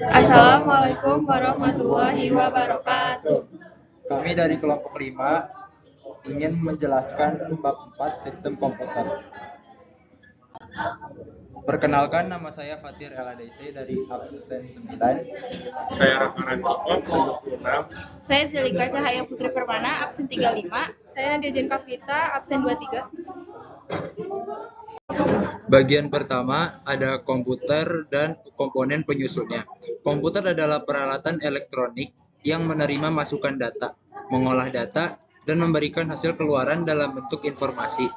Assalamualaikum warahmatullahi wabarakatuh. Kami dari kelompok 5 ingin menjelaskan bab 4 sistem komputer. Perkenalkan, nama saya Fatir Eladc dari absen 9. Saya Rahman Antikon, 26. Saya Zelika Cahaya Putri Permana, absen 35. Saya Nadia Jen Kavita, absen 23. Bagian pertama ada komputer dan komponen penyusunnya. Komputer adalah peralatan elektronik yang menerima masukan data, mengolah data, dan memberikan hasil keluaran dalam bentuk informasi.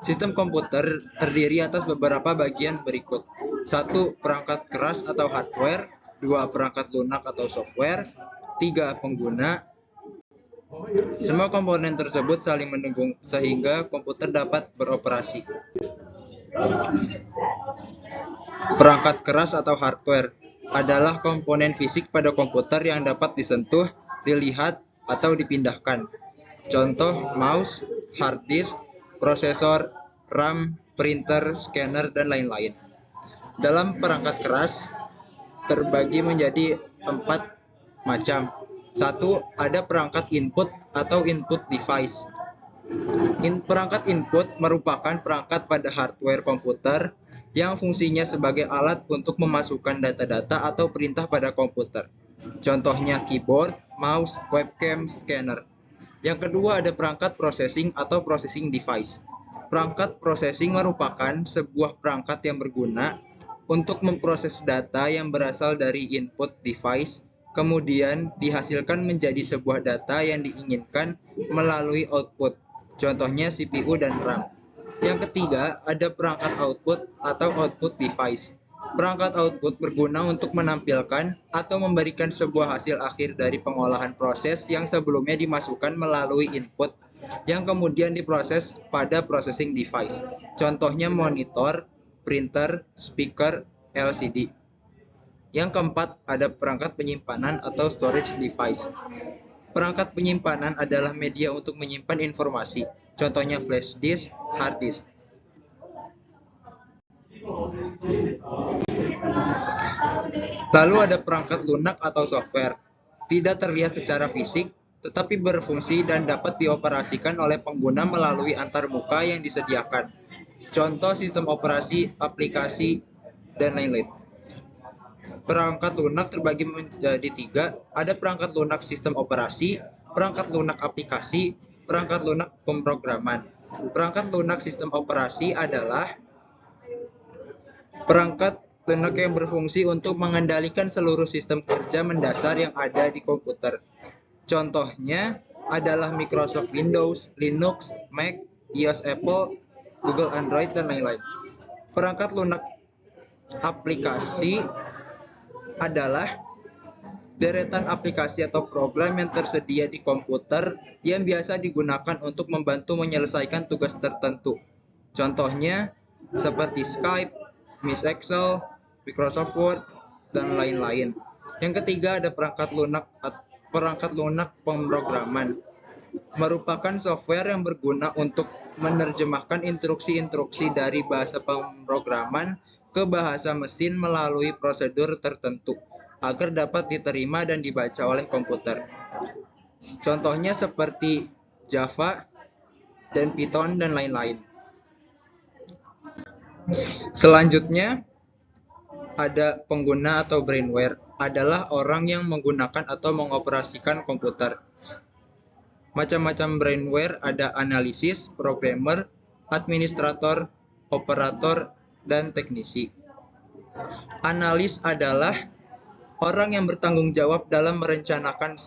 Sistem komputer terdiri atas beberapa bagian berikut. 1. Perangkat keras atau hardware. 2. Perangkat lunak atau software. 3. Pengguna. Semua komponen tersebut saling mendukung sehingga komputer dapat beroperasi. Perangkat keras atau hardware adalah komponen fisik pada komputer yang dapat disentuh, dilihat, atau dipindahkan. Contoh mouse, hard disk, prosesor, RAM, printer, scanner, dan lain-lain. Dalam perangkat keras terbagi menjadi 4 macam. 1. Ada perangkat input atau input device. Perangkat input merupakan perangkat pada hardware komputer yang fungsinya sebagai alat untuk memasukkan data-data atau perintah pada komputer. Contohnya keyboard, mouse, webcam, scanner. Yang kedua ada perangkat processing atau processing device. Perangkat processing merupakan sebuah perangkat yang berguna untuk memproses data yang berasal dari input device, kemudian dihasilkan menjadi sebuah data yang diinginkan melalui output. Contohnya CPU dan RAM. Yang ketiga, ada perangkat output atau output device. Perangkat output berguna untuk menampilkan atau memberikan sebuah hasil akhir dari pengolahan proses yang sebelumnya dimasukkan melalui input, yang kemudian diproses pada processing device. Contohnya monitor, printer, speaker, LCD. Yang keempat, ada perangkat penyimpanan atau storage device. Perangkat penyimpanan adalah media untuk menyimpan informasi, contohnya flash disk, hard disk. Lalu ada perangkat lunak atau software. Tidak terlihat secara fisik, tetapi berfungsi dan dapat dioperasikan oleh pengguna melalui antarmuka yang disediakan. Contoh sistem operasi, aplikasi, dan lain-lain. Perangkat lunak terbagi menjadi 3. Ada perangkat lunak sistem operasi, perangkat lunak aplikasi, perangkat lunak pemrograman. Perangkat lunak sistem operasi adalah perangkat lunak yang berfungsi untuk mengendalikan seluruh sistem kerja mendasar yang ada di komputer. Contohnya adalah Microsoft Windows, Linux, Mac, iOS Apple, Google Android, dan lain-lain. Perangkat lunak aplikasi adalah deretan aplikasi atau program yang tersedia di komputer yang biasa digunakan untuk membantu menyelesaikan tugas tertentu. Contohnya seperti Skype, MS Excel, Microsoft Word, dan lain-lain. Yang ketiga ada perangkat lunak pemrograman. Merupakan software yang berguna untuk menerjemahkan instruksi-instruksi dari bahasa pemrograman ke bahasa mesin melalui prosedur tertentu agar dapat diterima dan dibaca oleh komputer. Contohnya seperti Java dan Python dan lain-lain. Selanjutnya ada pengguna atau brainware, adalah orang yang menggunakan atau mengoperasikan komputer. Macam-macam brainware ada analisis, programmer, administrator, operator, dan teknisi. Analis adalah orang yang bertanggung jawab dalam merencanakan,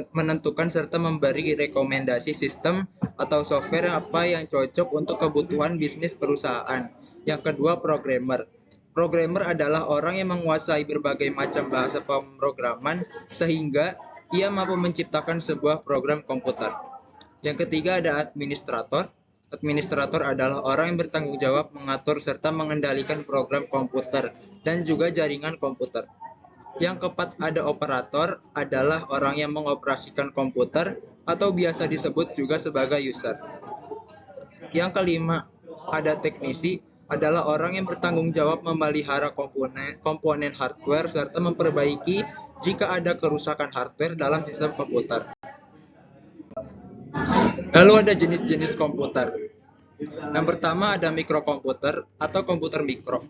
menentukan serta memberi rekomendasi sistem atau software apa yang cocok untuk kebutuhan bisnis perusahaan. Yang kedua, programmer. Programmer adalah orang yang menguasai berbagai macam bahasa pemrograman sehingga ia mampu menciptakan sebuah program komputer. Yang ketiga ada administrator. Administrator adalah orang yang bertanggung jawab mengatur serta mengendalikan program komputer dan juga jaringan komputer. Yang keempat ada operator, adalah orang yang mengoperasikan komputer atau biasa disebut juga sebagai user. Yang kelima ada teknisi, adalah orang yang bertanggung jawab memelihara komponen hardware serta memperbaiki jika ada kerusakan hardware dalam sistem komputer. Lalu ada jenis-jenis komputer. Yang pertama ada mikrokomputer atau komputer mikro.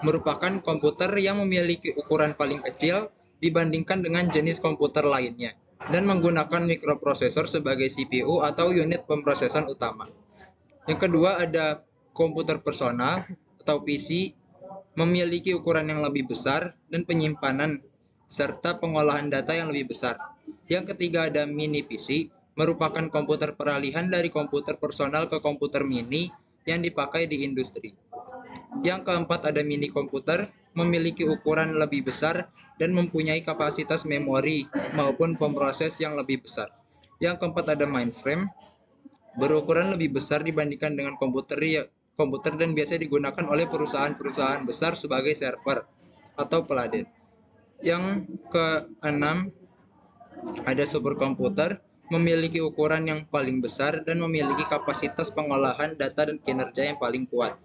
Merupakan komputer yang memiliki ukuran paling kecil dibandingkan dengan jenis komputer lainnya dan menggunakan mikroprosesor sebagai CPU atau unit pemrosesan utama. Yang kedua ada komputer personal atau PC, memiliki ukuran yang lebih besar dan penyimpanan serta pengolahan data yang lebih besar. Yang ketiga ada mini PC, merupakan komputer peralihan dari komputer personal ke komputer mini yang dipakai di industri. Yang keempat ada mini komputer, memiliki ukuran lebih besar dan mempunyai kapasitas memori maupun pemroses yang lebih besar. Yang keempat ada mainframe, berukuran lebih besar dibandingkan dengan komputer dan biasa digunakan oleh perusahaan-perusahaan besar sebagai server atau peladen. Yang keenam ada superkomputer, memiliki ukuran yang paling besar dan memiliki kapasitas pengolahan data dan kinerja yang paling kuat.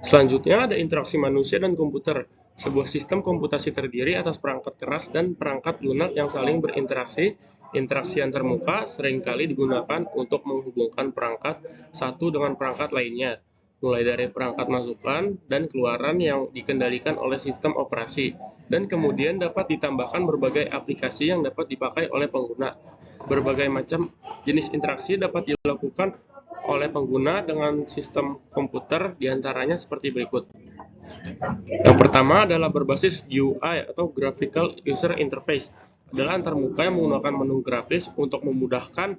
Selanjutnya ada interaksi manusia dan komputer. Sebuah sistem komputasi terdiri atas perangkat keras dan perangkat lunak yang saling berinteraksi. Interaksi antarmuka seringkali digunakan untuk menghubungkan perangkat satu dengan perangkat lainnya, mulai dari perangkat masukan dan keluaran yang dikendalikan oleh sistem operasi, dan kemudian dapat ditambahkan berbagai aplikasi yang dapat dipakai oleh pengguna. Berbagai macam jenis interaksi dapat dilakukan oleh pengguna dengan sistem komputer, diantaranya seperti berikut. Yang pertama adalah berbasis GUI atau Graphical User Interface, adalah antarmuka yang menggunakan menu grafis untuk memudahkan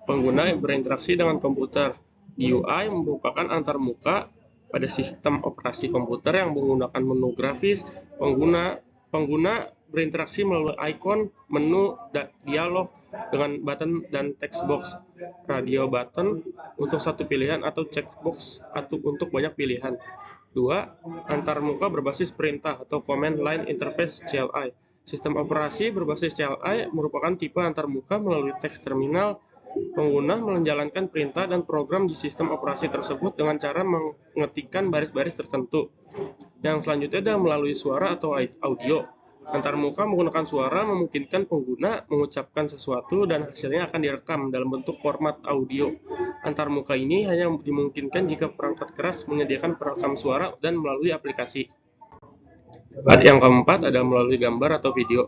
pengguna yang berinteraksi dengan komputer. GUI merupakan antarmuka pada sistem operasi komputer yang menggunakan menu grafis. Pengguna berinteraksi melalui ikon, menu, dialog dengan button dan text box, radio button untuk satu pilihan atau checkbox atau untuk banyak pilihan. 2. Antarmuka berbasis perintah atau Command Line Interface CLI. Sistem operasi berbasis CLI merupakan tipe antarmuka melalui teks terminal. Pengguna menjalankan perintah dan program di sistem operasi tersebut dengan cara mengetikkan baris-baris tertentu. Yang selanjutnya adalah melalui suara atau audio. Antarmuka menggunakan suara memungkinkan pengguna mengucapkan sesuatu dan hasilnya akan direkam dalam bentuk format audio. Antarmuka ini hanya dimungkinkan jika perangkat keras menyediakan perekam suara dan melalui aplikasi. Yang keempat ada melalui gambar atau video.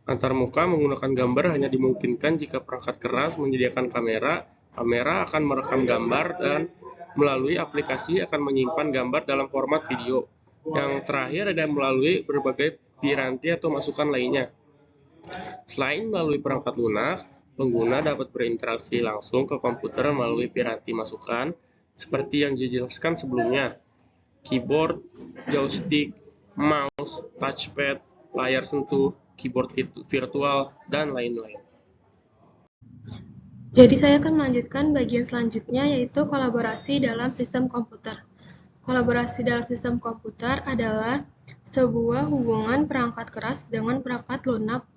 Antarmuka menggunakan gambar hanya dimungkinkan jika perangkat keras menyediakan kamera. Kamera akan merekam gambar dan melalui aplikasi akan menyimpan gambar dalam format video. Yang terakhir ada melalui berbagai piranti atau masukan lainnya. Selain melalui perangkat lunak, pengguna dapat berinteraksi langsung ke komputer melalui piranti masukan seperti yang dijelaskan sebelumnya. Keyboard, joystick, mouse, touchpad, layar sentuh, keyboard virtual, dan lain-lain. Jadi saya akan melanjutkan bagian selanjutnya, yaitu kolaborasi dalam sistem komputer. Kolaborasi dalam sistem komputer adalah sebuah hubungan perangkat keras dengan perangkat lunak,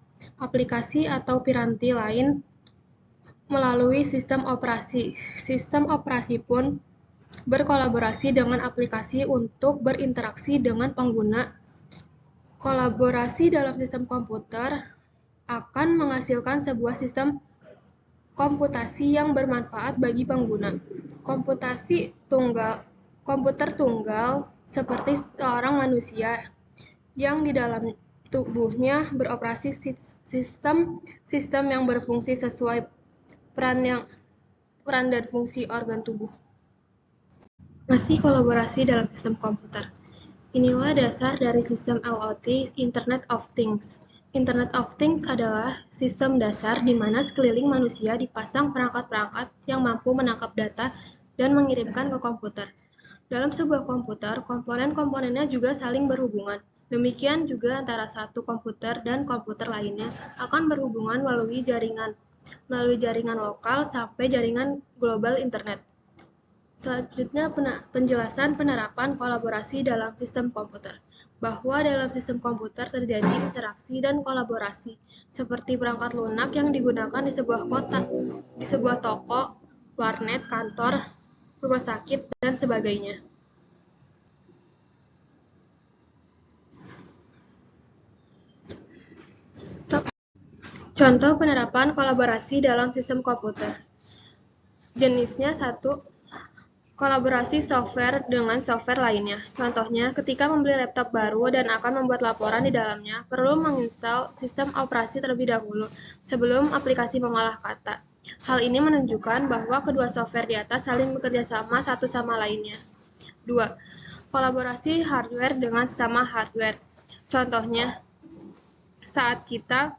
aplikasi atau piranti lain melalui sistem operasi. Sistem operasi pun berkolaborasi dengan aplikasi untuk berinteraksi dengan pengguna. Kolaborasi dalam sistem komputer akan menghasilkan sebuah sistem komputasi yang bermanfaat bagi pengguna. Komputer tunggal seperti seorang manusia yang di dalam tubuhnya beroperasi sistem yang berfungsi sesuai peran dan fungsi organ tubuh. Masih kolaborasi dalam sistem komputer. Inilah dasar dari sistem IoT, Internet of Things. Internet of Things adalah sistem dasar di mana sekeliling manusia dipasang perangkat-perangkat yang mampu menangkap data dan mengirimkan ke komputer. Dalam sebuah komputer, komponen-komponennya juga saling berhubungan. Demikian juga antara satu komputer dan komputer lainnya akan berhubungan melalui jaringan lokal sampai jaringan global internet. Selanjutnya penjelasan penerapan kolaborasi dalam sistem komputer. Bahwa dalam sistem komputer terjadi interaksi dan kolaborasi, seperti perangkat lunak yang digunakan di sebuah toko, warnet, kantor, rumah sakit, dan sebagainya. Contoh penerapan kolaborasi dalam sistem komputer. Jenisnya 1. Kolaborasi software dengan software lainnya. Contohnya, ketika membeli laptop baru dan akan membuat laporan di dalamnya, perlu menginstal sistem operasi terlebih dahulu sebelum aplikasi mengolah kata. Hal ini menunjukkan bahwa kedua software di atas saling bekerja sama satu sama lainnya. 2. Kolaborasi hardware dengan sesama hardware. Contohnya, saat kita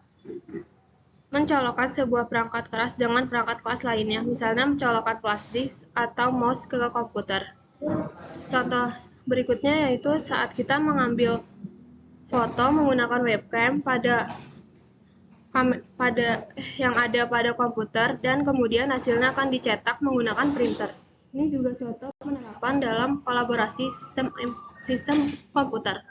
mencolokkan sebuah perangkat keras dengan perangkat keras lainnya, misalnya mencolokkan flash disk atau mouse ke komputer. Contoh berikutnya yaitu saat kita mengambil foto menggunakan webcam yang ada pada komputer dan kemudian hasilnya akan dicetak menggunakan printer. Ini juga contoh penerapan dalam kolaborasi sistem komputer.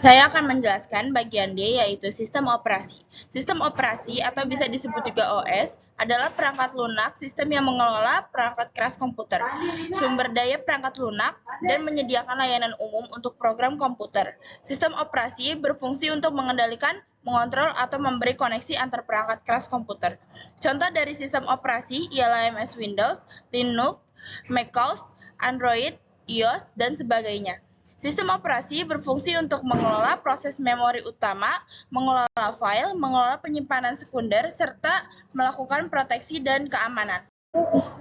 Saya akan menjelaskan bagian D, yaitu sistem operasi. Sistem operasi atau bisa disebut juga OS adalah perangkat lunak sistem yang mengelola perangkat keras komputer, sumber daya perangkat lunak, dan menyediakan layanan umum untuk program komputer. Sistem operasi berfungsi untuk mengendalikan, mengontrol, atau memberi koneksi antar perangkat keras komputer. Contoh dari sistem operasi ialah MS Windows, Linux, macOS, Android, iOS, dan sebagainya. Sistem operasi berfungsi untuk mengelola proses memori utama, mengelola file, mengelola penyimpanan sekunder, serta melakukan proteksi dan keamanan.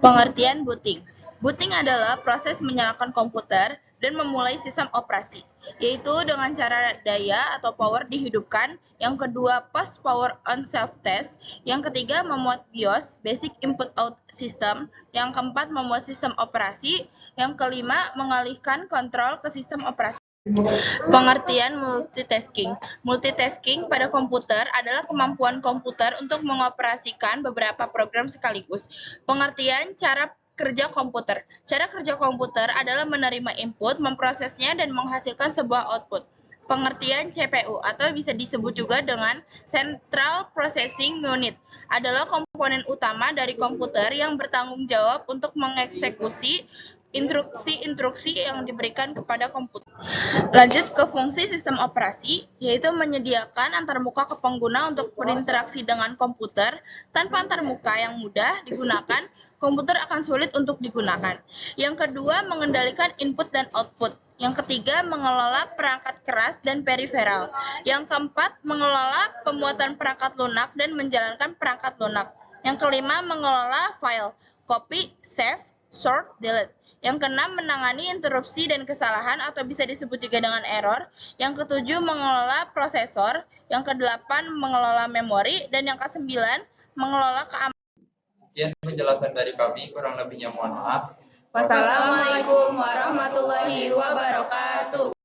Pengertian booting. Booting adalah proses menyalakan komputer dan memulai sistem operasi, yaitu dengan cara daya atau power dihidupkan. Yang kedua, post power on self-test. Yang ketiga, memuat BIOS, Basic Input Out System. Yang keempat, memuat sistem operasi. Yang kelima, mengalihkan kontrol ke sistem operasi. Pengertian multitasking. Multitasking pada komputer adalah kemampuan komputer untuk mengoperasikan beberapa program sekaligus. Pengertian cara kerja komputer. Cara kerja komputer adalah menerima input, memprosesnya, dan menghasilkan sebuah output. Pengertian CPU atau bisa disebut juga dengan Central Processing Unit adalah komponen utama dari komputer yang bertanggung jawab untuk mengeksekusi instruksi-instruksi yang diberikan kepada komputer. Lanjut ke fungsi sistem operasi, yaitu menyediakan antarmuka ke pengguna untuk berinteraksi dengan komputer. Tanpa antarmuka yang mudah digunakan, komputer akan sulit untuk digunakan. Yang kedua, mengendalikan input dan output. Yang ketiga, mengelola perangkat keras dan periferal. Yang keempat, mengelola pemuatan perangkat lunak dan menjalankan perangkat lunak. Yang kelima, mengelola file, copy, save, sort, delete. Yang keenam, menangani interupsi dan kesalahan atau bisa disebut juga dengan error. Yang ketujuh, mengelola prosesor. Yang kedelapan, mengelola memori. Dan yang kesembilan, mengelola keamanan. Sekian penjelasan dari kami, kurang lebihnya mohon maaf. Wassalamualaikum warahmatullahi wabarakatuh.